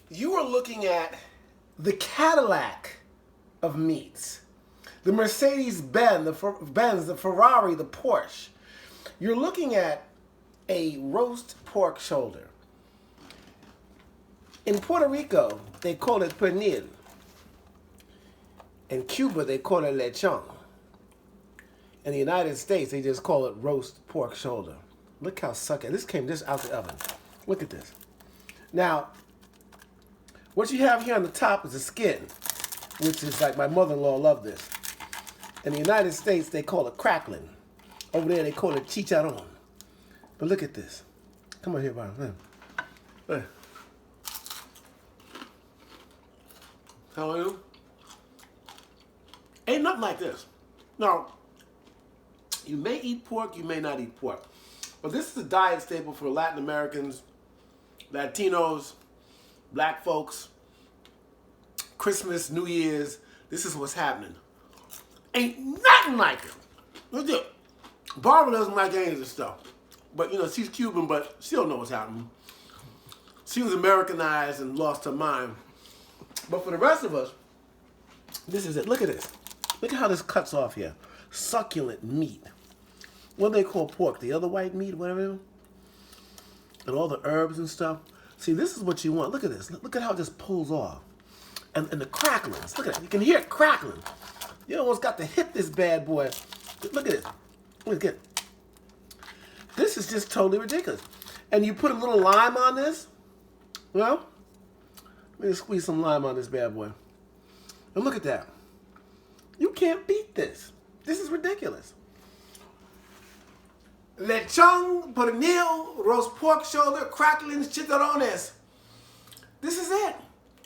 you are looking at the Cadillac of meats. The Mercedes-Benz, the Ferrari, the Porsche. You're looking at a roast pork shoulder. In Puerto Rico, they call it pernil. In Cuba, they call it lechon. In the United States, they just call it roast pork shoulder. Look how sucky. This came just out the oven. Look at this. Now, what you have here on the top is the skin, which is like my mother-in-law loved this. In the United States, they call it crackling. Over there, they call it chicharron. But look at this. Come on here, Bob. Look. How are you? Ain't nothing like this. Now, you may eat pork, you may not eat pork. But this is a diet staple for Latin Americans, Latinos, black folks, Christmas, New Year's. This is what's happening. Ain't nothing like it. Look at it. Barbara doesn't like any of this stuff. But, you know, she's Cuban, but she don't know what's happening. She was Americanized and lost her mind. But for the rest of us, this is it. Look at this. Look at how this cuts off here. Succulent meat. What do they call pork? The other white meat, whatever? And all the herbs and stuff. See, this is what you want. Look at this. Look at how it just pulls off. And the cracklings. Look at it. You can hear it crackling. You almost got to hit this bad boy. Look at this. Look at it. This is just totally ridiculous. And you put a little lime on this. Well, let me squeeze some lime on this bad boy. And look at that. You can't beat this. This is ridiculous. Lechon, pernil, roast pork shoulder, cracklings, chicharrones. This is it.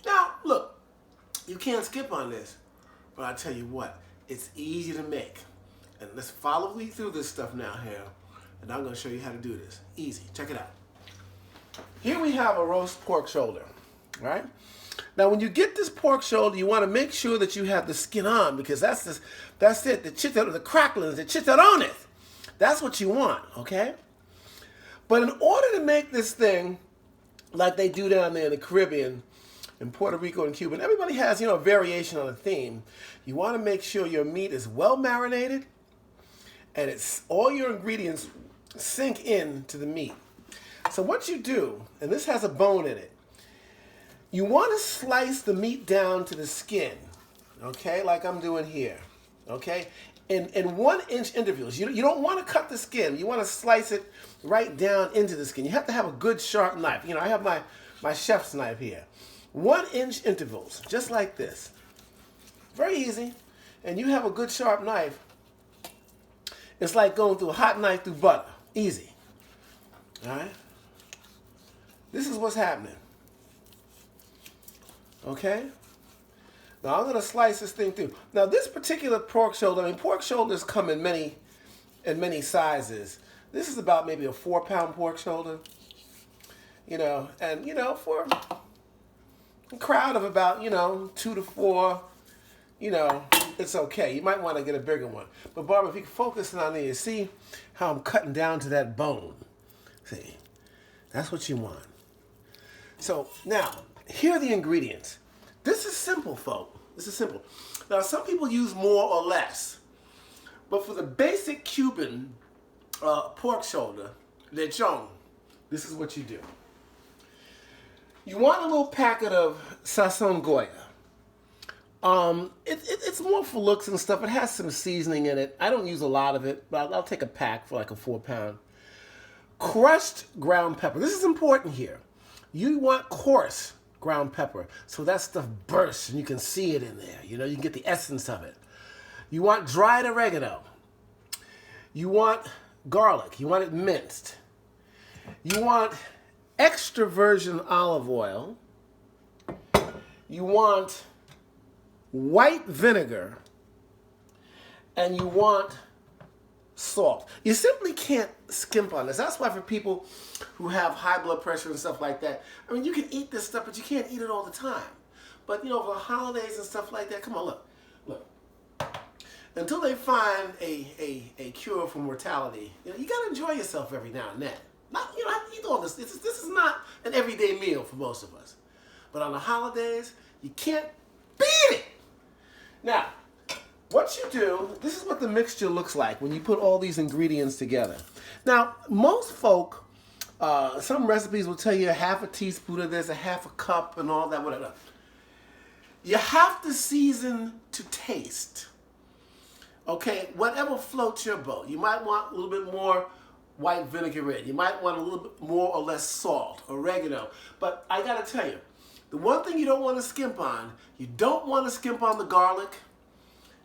Now, look, you can't skip on this. But I tell you what, it's easy to make. And let's follow me through this stuff now here. And I'm going to show you how to do this. Easy. Check it out. Here we have a roast pork shoulder, right? Now, when you get this pork shoulder, you want to make sure that you have the skin on, because that's it. The cracklings, the chicharrones. That's what you want, okay? But in order to make this thing like they do down there in the Caribbean, in Puerto Rico and Cuba, everybody has, a variation on a theme. You want to make sure your meat is well marinated and it's all your ingredients sink into the meat. So what you do, and this has a bone in it, you want to slice the meat down to the skin, okay, like I'm doing here, okay, in 1 inch intervals. You don't want to cut the skin. You want to slice it right down into the skin. You have to have a good sharp knife. I have my chef's knife here. 1 inch intervals, just like this. Very easy. And you have a good sharp knife. It's like going through a hot knife through butter. Easy. All right? This is what's happening. Okay? Now I'm going to slice this thing through. Now this particular pork shoulder, pork shoulders come in many sizes. This is about maybe a 4-pound pork shoulder. And for a crowd of about, 2 to 4, it's okay. You might want to get a bigger one. But Barbara, if you can focus on there, you see how I'm cutting down to that bone. See, that's what you want. So now, here are the ingredients. This is simple, folks. This is simple. Now, some people use more or less. But for the basic Cuban pork shoulder, lechon, this is what you do. You want a little packet of sazon Goya. It's more for looks and stuff. It has some seasoning in it. I don't use a lot of it, but I'll take a pack for like a 4-pound. Crushed ground pepper. This is important here. You want coarse ground pepper, so that stuff bursts and you can see it in there. You can get the essence of it. You want dried oregano. You want garlic. You want it minced. You want extra virgin olive oil. You want white vinegar. And you want salt. You simply can't skimp on this. That's why for people who have high blood pressure and stuff like that, you can eat this stuff, but you can't eat it all the time. But, for the holidays and stuff like that, come on, look. Until they find a cure for mortality, you got to enjoy yourself every now and then. You don't have to eat all this. This is not an everyday meal for most of us. But on the holidays, you can't beat it. Now, what you do, this is what the mixture looks like when you put all these ingredients together. Now, most folk, some recipes will tell you a half a teaspoon of this, a half a cup, and all that, whatever. You have to season to taste. Okay, whatever floats your boat. You might want a little bit more white vinaigrette. You might want a little bit more or less salt, oregano. But I gotta tell you, the one thing you don't want to skimp on, you don't want to skimp on the garlic.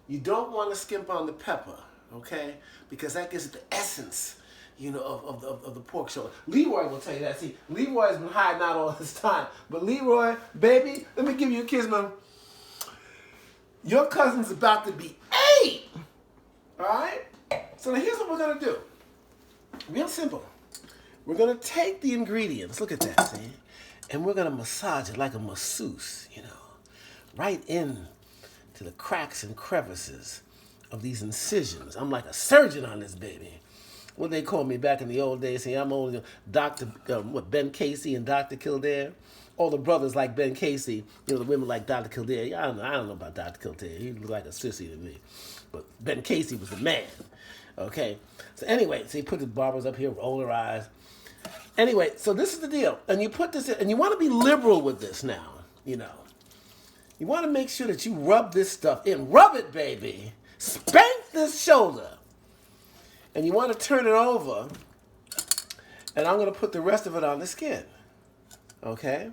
You don't want to skimp on the pepper, okay? Because that gives it the essence, you know, of the pork shoulder. Leroy will tell you that. See, Leroy's been hiding out all this time. But Leroy, baby, let me give you a kiss, man. Your cousin's about to be 8. All right? So now here's what we're going to do. Real simple. We're going to take the ingredients. Look at that, see? And we're going to massage it like a masseuse, you know, right in to the cracks and crevices of these incisions. I'm like a surgeon on this baby. What they called me back in the old days, see, I'm only Dr. Ben Casey and Dr. Kildare. All the brothers like Ben Casey, you know, the women like Dr. Kildare. I don't know about Dr. Kildare. He looked like a sissy to me. But Ben Casey was the man, okay? So anyway, so he put the barbers up here, roll their eyes. Anyway, so this is the deal. And you put this in, and you want to be liberal with this now, you know. You want to make sure that you rub this stuff in. Rub it, baby. Spank this shoulder. And you want to turn it over. And I'm going to put the rest of it on the skin. Okay?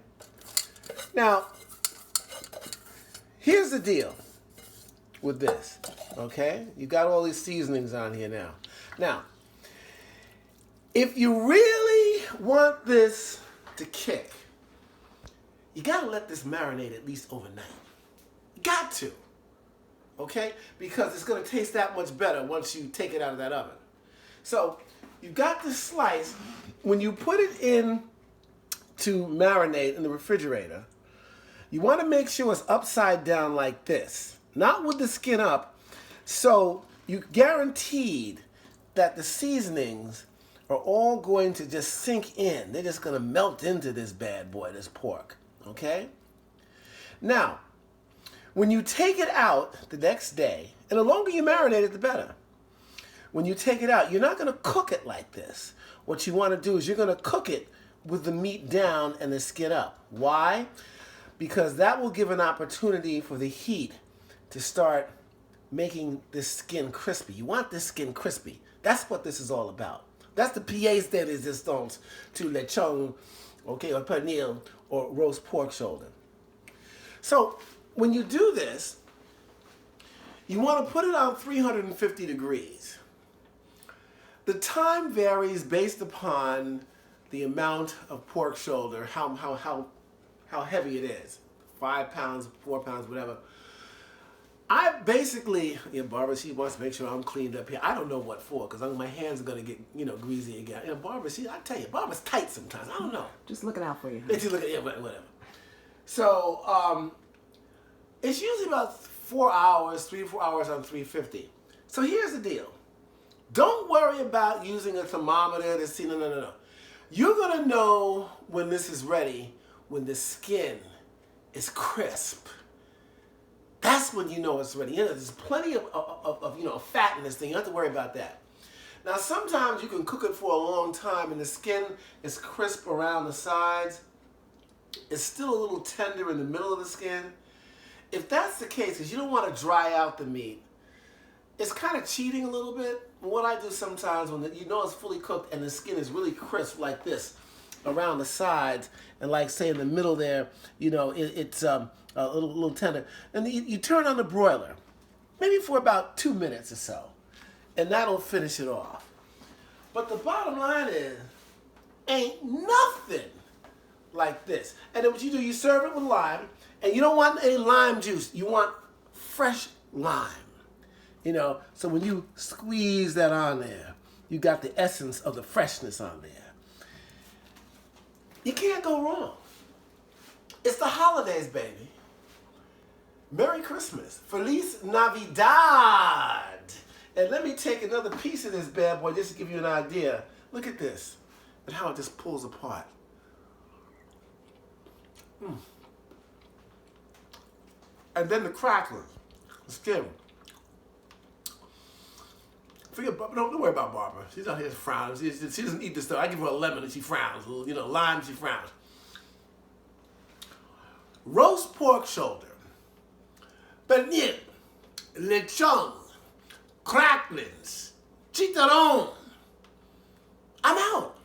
Now, here's the deal with this. Okay? You got all these seasonings on here now. Now, if you really want this to kick, you got to let this marinate at least overnight. You got to. Okay? Because it's going to taste that much better once you take it out of that oven. So, you've got this slice. When you put it in to marinate in the refrigerator, you want to make sure it's upside down like this. Not with the skin up. So, you guaranteed that the seasonings are all going to just sink in. They're just going to melt into this bad boy, this pork. Okay? Now, when you take it out the next day, and the longer you marinate it, the better. When you take it out, you're not going to cook it like this. What you want to do is you're going to cook it with the meat down and the skin up. Why? Because that will give an opportunity for the heat to start making this skin crispy. You want this skin crispy. That's what this is all about. That's the pièce de résistance to lechon, okay, or pernil, or roast pork shoulder. So, when you do this, you want to put it on 350 degrees. The time varies based upon the amount of pork shoulder, how heavy it is. 5 pounds, 4 pounds, whatever. I basically, Barbara, she wants to make sure I'm cleaned up here. I don't know what for, because my hands are going to get, greasy again. Barbara, I tell you, Barbara's tight sometimes. I don't know. Just looking out for you. Just looking, whatever. So, it's usually about 4 hours, 3 to 4 hours on 350. So here's the deal. Don't worry about using a thermometer to see, no. You're going to know when this is ready, when the skin is crisp. That's when you know it's ready. There's plenty of fat in this thing. You don't have to worry about that. Now, sometimes you can cook it for a long time and the skin is crisp around the sides. It's still a little tender in the middle of the skin. If that's the case, because you don't want to dry out the meat, it's kind of cheating a little bit. What I do sometimes when you know it's fully cooked and the skin is really crisp like this around the sides, and like say in the middle there, it's a little tender. And you turn on the broiler, maybe for about 2 minutes or so, and that'll finish it off. But the bottom line is, ain't nothing like this. And then what you do, you serve it with lime, and you don't want any lime juice. You want fresh lime. So when you squeeze that on there, you got the essence of the freshness on there. You can't go wrong. It's the holidays, baby. Merry Christmas. Feliz Navidad. And let me take another piece of this bad boy just to give you an idea. Look at this and how it just pulls apart. And then the crackling, the skin. Don't worry about Barbara. She's out here frowning. She doesn't eat this stuff. I give her a lemon and she frowns. You know, lime, she frowns. Roast pork shoulder. Pernil, lechon, cracklings, chicharron. I'm out.